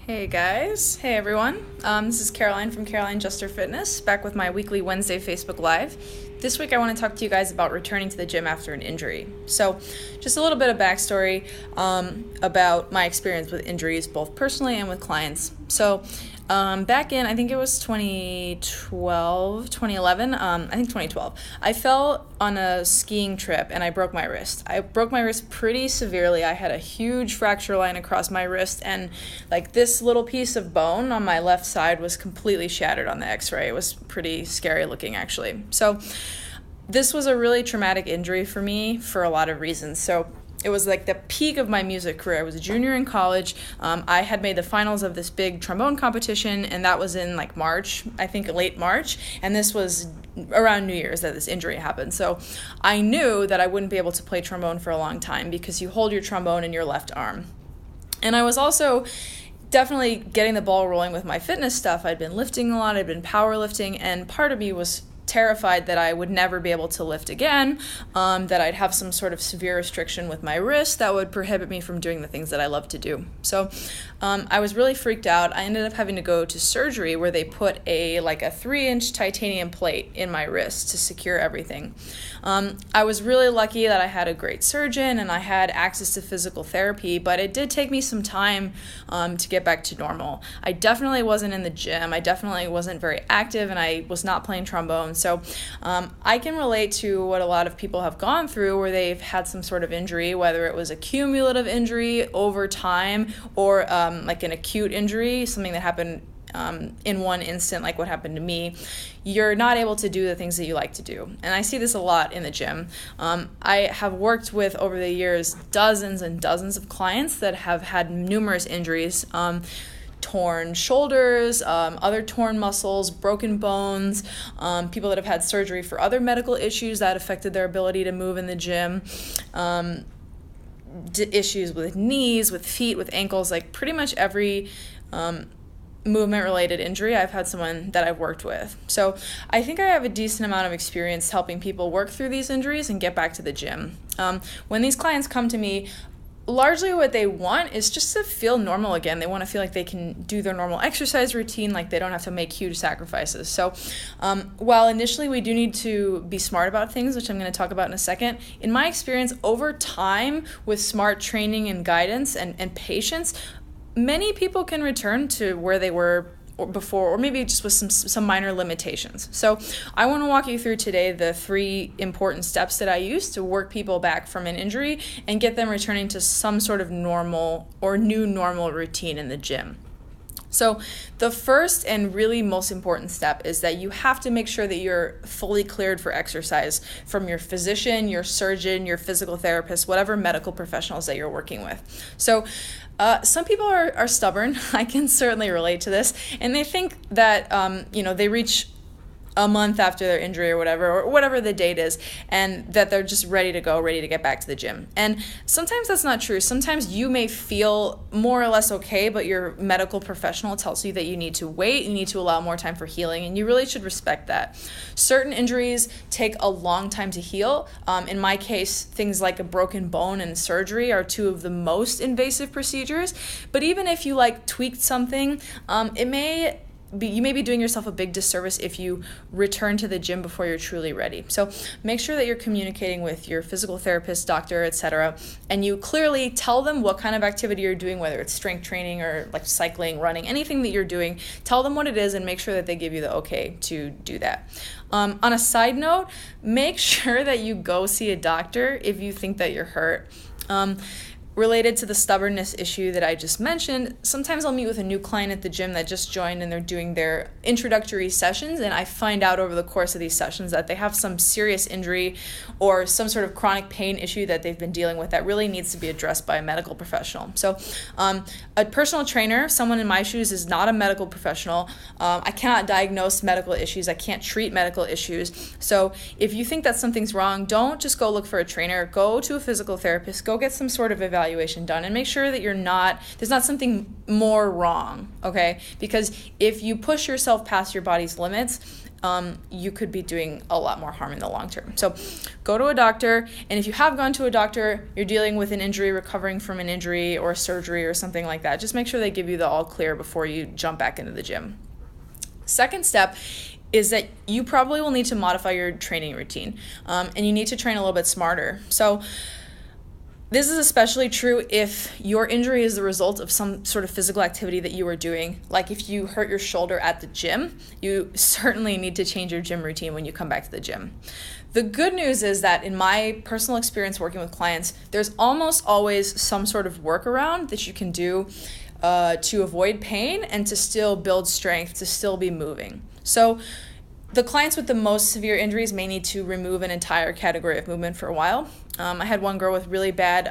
Hey guys, hey everyone. This is Caroline from Caroline Juster Fitness, back with my weekly Wednesday Facebook Live. This week I want to talk to you guys about returning to the gym after an injury. So, just a little bit of backstory about my experience with injuries, both personally and with clients. So, back in, I think it was 2011, I think 2012, I fell on a skiing trip and I broke my wrist. I broke my wrist pretty severely. I had a huge fracture line across my wrist, and like this little piece of bone on my left side was completely shattered on the x-ray. It was pretty scary looking, actually. So this was a really traumatic injury for me for a lot of reasons. So it was like the peak of my music career. I was a junior in college. I had made the finals of this big trombone competition, and that was in like March, I think late March, and this was around New Year's that this injury happened. So I knew that I wouldn't be able to play trombone for a long time because you hold your trombone in your left arm. And I was also definitely getting the ball rolling with my fitness stuff. I'd been lifting a lot, I'd been powerlifting, and part of me was terrified that I would never be able to lift again, that I'd have some sort of severe restriction with my wrist that would prohibit me from doing the things that I love to do. So I was really freaked out. I ended up having to go to surgery where they put a 3-inch titanium plate in my wrist to secure everything. I was really lucky that I had a great surgeon and I had access to physical therapy, but it did take me some time to get back to normal. I definitely wasn't in the gym. I definitely wasn't very active, and I was not playing trombone. So I can relate to what a lot of people have gone through where they've had some sort of injury, whether it was a cumulative injury over time or like an acute injury, something that happened in one instant, like what happened to me. You're not able to do the things that you like to do. And I see this a lot in the gym. I have worked with, over the years, dozens and dozens of clients that have had numerous injuries, torn shoulders, other torn muscles, broken bones, people that have had surgery for other medical issues that affected their ability to move in the gym, issues with knees, with feet, with ankles, like pretty much every movement-related injury, I've had someone that I've worked with. So I think I have a decent amount of experience helping people work through these injuries and get back to the gym. When these clients come to me, largely what they want is just to feel normal again. They want to feel like they can do their normal exercise routine, like they don't have to make huge sacrifices. So while initially we do need to be smart about things, which I'm going to talk about in a second, in my experience, over time with smart training and guidance and patience, many people can return to where they were before, or maybe just with some minor limitations. So I want to walk you through today the 3 important steps that I use to work people back from an injury and get them returning to some sort of normal or new normal routine in the gym. So the first and really most important step is that you have to make sure that you're fully cleared for exercise from your physician, your surgeon, your physical therapist, whatever medical professionals that you're working with. So some people are stubborn. I can certainly relate to this, and they think that they reach a month after their injury or whatever the date is, and that they're just ready to go, ready to get back to the gym. And sometimes that's not true. Sometimes you may feel more or less okay, but your medical professional tells you that you need to wait, you need to allow more time for healing, and you really should respect that. Certain injuries take a long time to heal. In my case, things like a broken bone and surgery are 2 of the most invasive procedures. But even if you tweaked something, you may be doing yourself a big disservice if you return to the gym before you're truly ready. So make sure that you're communicating with your physical therapist, doctor, etc., and you clearly tell them what kind of activity you're doing, whether it's strength training or like cycling, running, anything that you're doing. Tell them what it is and make sure that they give you the okay to do that. On a side note, make sure that you go see a doctor if you think that you're hurt. Related to the stubbornness issue that I just mentioned, sometimes I'll meet with a new client at the gym that just joined and they're doing their introductory sessions, and I find out over the course of these sessions that they have some serious injury or some sort of chronic pain issue that they've been dealing with that really needs to be addressed by a medical professional. So a personal trainer, someone in my shoes, is not a medical professional. I cannot diagnose medical issues. I can't treat medical issues. So if you think that something's wrong, don't just go look for a trainer. Go to a physical therapist. Go get some sort of evaluation done and make sure that there's not something more wrong, okay? Because if you push yourself past your body's limits, you could be doing a lot more harm in the long term. So go to a doctor, and if you have gone to a doctor, you're dealing with an injury, recovering from an injury or surgery or something like that, just make sure they give you the all clear before you jump back into the gym. Second step is that you probably will need to modify your training routine, and you need to train a little bit smarter. So this is especially true if your injury is the result of some sort of physical activity that you were doing. Like if you hurt your shoulder at the gym, you certainly need to change your gym routine when you come back to the gym. The good news is that in my personal experience working with clients, there's almost always some sort of workaround that you can do to avoid pain and to still build strength, to still be moving. So the clients with the most severe injuries may need to remove an entire category of movement for a while. I had one girl with really bad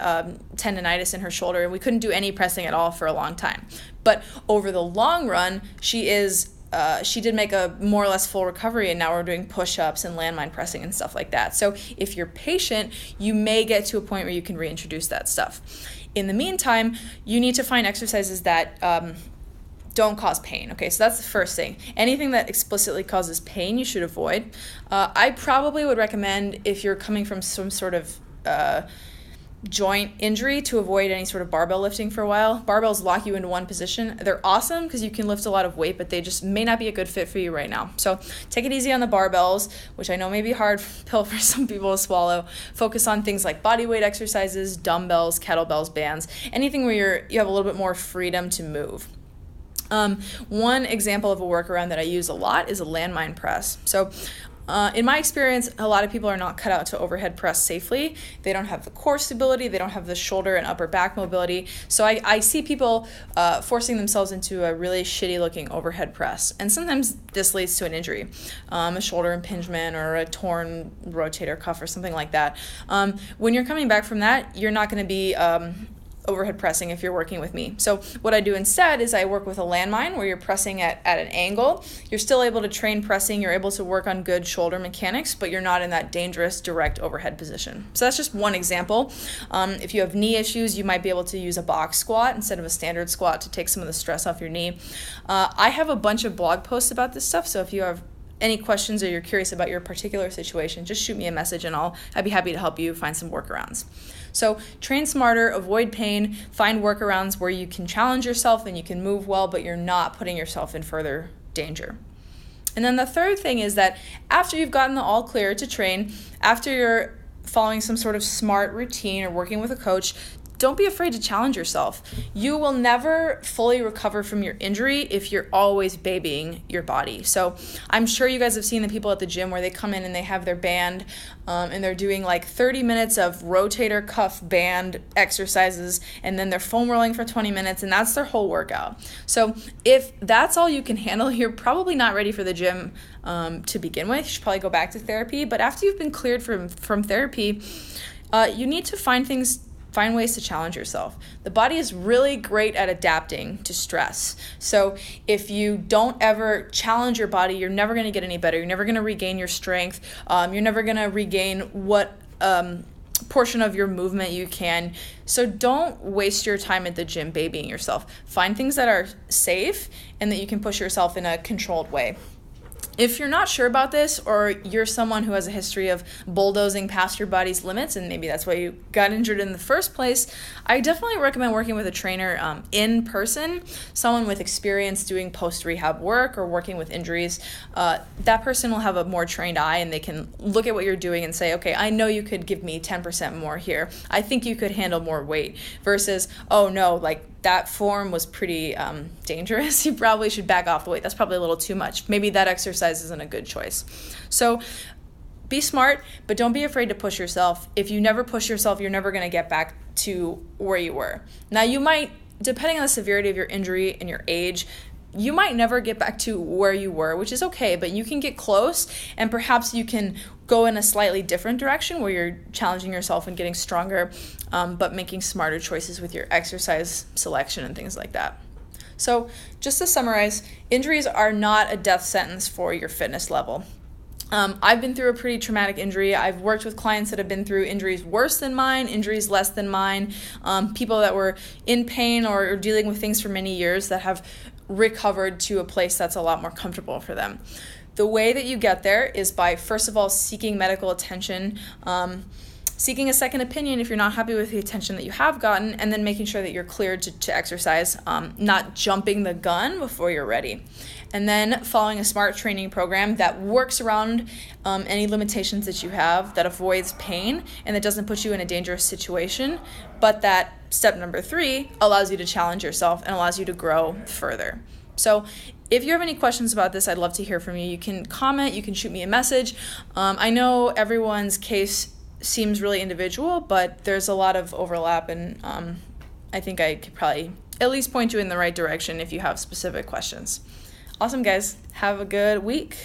tendonitis in her shoulder, and we couldn't do any pressing at all for a long time. But over the long run, she did make a more or less full recovery, and now we're doing push-ups and landmine pressing and stuff like that. So if you're patient, you may get to a point where you can reintroduce that stuff. In the meantime, you need to find exercises that don't cause pain. Okay, so that's the first thing. Anything that explicitly causes pain, you should avoid. I probably would recommend, if you're coming from some sort of joint injury, to avoid any sort of barbell lifting for a while. Barbells lock you into one position. They're awesome because you can lift a lot of weight, but they just may not be a good fit for you right now. So take it easy on the barbells, which I know may be a hard pill for some people to swallow. Focus on things like body weight exercises, dumbbells, kettlebells, bands, anything where you have a little bit more freedom to move. One example of a workaround that I use a lot is a landmine press. So in my experience, a lot of people are not cut out to overhead press safely. They don't have the core stability, they don't have the shoulder and upper back mobility. So I see people forcing themselves into a really shitty looking overhead press. And sometimes this leads to an injury, a shoulder impingement or a torn rotator cuff or something like that. When you're coming back from that, you're not going to be overhead pressing if you're working with me. So what I do instead is I work with a landmine where you're pressing at an angle. You're still able to train pressing, you're able to work on good shoulder mechanics, but you're not in that dangerous direct overhead position. So that's just one example. If you have knee issues, you might be able to use a box squat instead of a standard squat to take some of the stress off your knee. I have a bunch of blog posts about this stuff, so if you have any questions or you're curious about your particular situation, just shoot me a message and I'd be happy to help you find some workarounds. So train smarter, avoid pain, find workarounds where you can challenge yourself and you can move well, but you're not putting yourself in further danger. And then the third thing is that after you've gotten the all clear to train, after you're following some sort of smart routine or working with a coach, don't be afraid to challenge yourself. You will never fully recover from your injury if you're always babying your body. So I'm sure you guys have seen the people at the gym where they come in and they have their band and they're doing like 30 minutes of rotator cuff band exercises, and then they're foam rolling for 20 minutes, and that's their whole workout. So if that's all you can handle, you're probably not ready for the gym to begin with. You should probably go back to therapy. But after you've been cleared from therapy, you need to find ways to challenge yourself. The body is really great at adapting to stress. So if you don't ever challenge your body, you're never going to get any better. You're never going to regain your strength. You're never going to regain what portion of your movement you can. So don't waste your time at the gym babying yourself. Find things that are safe and that you can push yourself in a controlled way. If you're not sure about this, or you're someone who has a history of bulldozing past your body's limits, and maybe that's why you got injured in the first place, I definitely recommend working with a trainer in person, someone with experience doing post-rehab work or working with injuries. That person will have a more trained eye, and they can look at what you're doing and say, okay, I know you could give me 10% more here. I think you could handle more weight, versus, oh no, like that form was pretty dangerous. You probably should back off the weight. That's probably a little too much. Maybe that exercise isn't a good choice. So be smart, but don't be afraid to push yourself. If you never push yourself, you're never going to get back to where you were. Now you might, depending on the severity of your injury and your age, you might never get back to where you were, which is okay, but you can get close, and perhaps you can go in a slightly different direction where you're challenging yourself and getting stronger, but making smarter choices with your exercise selection and things like that. So just to summarize, injuries are not a death sentence for your fitness level. I've been through a pretty traumatic injury. I've worked with clients that have been through injuries worse than mine, injuries less than mine, people that were in pain or dealing with things for many years that have recovered to a place that's a lot more comfortable for them. The way that you get there is by, first of all, seeking medical attention, seeking a second opinion if you're not happy with the attention that you have gotten, and then making sure that you're cleared to exercise, not jumping the gun before you're ready. And then following a SMART training program that works around any limitations that you have, that avoids pain, and that doesn't put you in a dangerous situation, but that, step number 3, allows you to challenge yourself and allows you to grow further. So if you have any questions about this, I'd love to hear from you. You can comment, you can shoot me a message. I know everyone's case seems really individual, but there's a lot of overlap, and I think I could probably at least point you in the right direction if you have specific questions. Awesome, guys. Have a good week.